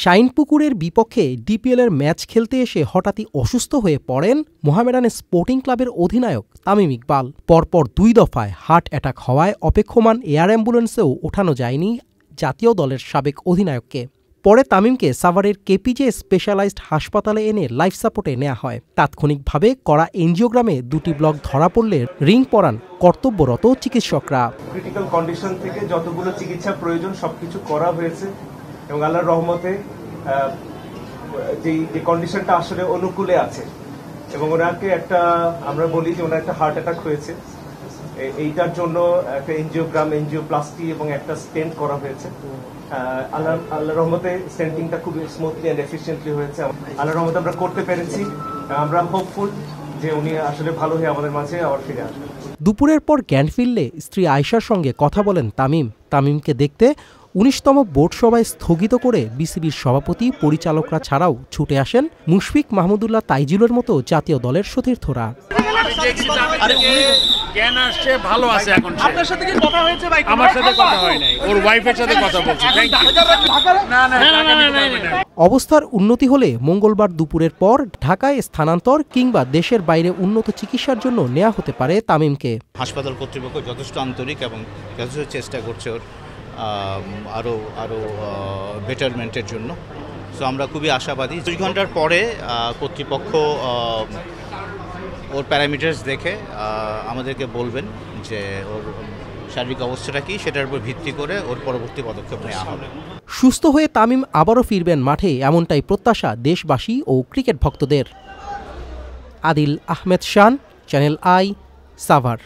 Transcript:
শাইনপুকুরের বিপক্ষে ডিপিএলের ম্যাচ খেলতে এসে হঠাৎই অসুস্থ হয়ে পড়েন মোহামেডান স্পোর্টিং ক্লাবের অধিনায়ক তামিম ইকবাল। পরপর 2 দফায় হার্ট অ্যাটাক হওয়ায় অপেক্ষমান এয়ার অ্যাম্বুলেন্সেও ওঠানো যায়নি জাতীয় দলের সাবেক অধিনায়ককে। পরে তামিমকে সাভারের কেপিজে স্পেশালাইজড হাসপাতালে এনে লাইফ সাপোর্টে নেওয়া হয়। তাৎক্ষণিকভাবে করা এনজিওগ্রামে 2টি ব্লক ধরা পড়লে রিং পরান কর্তব্যরত চিকিৎসকরা। ক্রিটিক্যাল কন্ডিশন থেকে যতগুলো চিকিৎসা প্রয়োজন সবকিছু করা হয়েছে এবং আল্লাহর রহমতে যে কন্ডিশনটা আসলে অনুকূলে আছে এবং ওনাকে আমরা বলি যে ওনার একটা হার্ট অ্যাটাক হয়েছে। এইটার জন্য একটা এনজিওপ্লাস্টি এবং একটা স্টেন্ট করা হয়েছে। আল্লাহর রহমতে স্টেন্টিংটা খুব স্মুথলি এন্ড এফিশিয়েন্টলি হয়েছে। আল্লাহর রহমতে আমরা করতে পেরেছি। আমরা হোপফুল যে উনি আসলে ভালো হয়ে আমাদের মাঝে আবার ফিরে আসবেন। দুপুরের পর জ্ঞান ফিরলে স্ত্রী আয়েশার সঙ্গে কথা বলেন তামিমকে দেখতে 19তম বোর্ড সভায় স্থগিত করে বিসিবির সভাপতি, পরিচালকরা ছাড়াও ছুটে আসেন মুশফিক মাহমুদুল্লাহ তাইজুলের মতো জাতীয় দলের সতীর্থরা। জ্ঞান আসছে, ভালো আছে এখন। আপনার সাথে কি কথা হয়েছে ভাই? আমার সাথে কথা হয় নাই, ওর ওয়াইফের সাথে কথা বলছি। Thank you. অবস্থার উন্নতি হলে মঙ্গলবার দুপুরের পর ঢাকায় স্থানান্তর কিংবা দেশের বাইরে উন্নত চিকিৎসার জন্য নেওয়া হতে পারে তামিমকে। হাসপাতাল কর্তৃপক্ষ যথেষ্ট আন্তরিক এবং যথেষ্ট চেষ্টা করছে ওর আরও বেটারমেন্টের জন্য। সো আমরা খুবই আশাবাদী। 2 ঘন্টার পরে কর্তৃপক্ষ ওর প্যারামিটার্স দেখে আমাদেরকে বলবেন যে ওর শারীরিক অবস্থাটা কি, সেটার উপর ভিত্তি করে ওর পরবর্তী পদক্ষেপ নেওয়া হবে। সুস্থ হয়ে তামিম আবারও ফিরবেন মাঠে, এমনটাই প্রত্যাশা দেশবাসী ও ক্রিকেট ভক্তদের। আদিল আহমেদ শান, চ্যানেল আই, সাভার।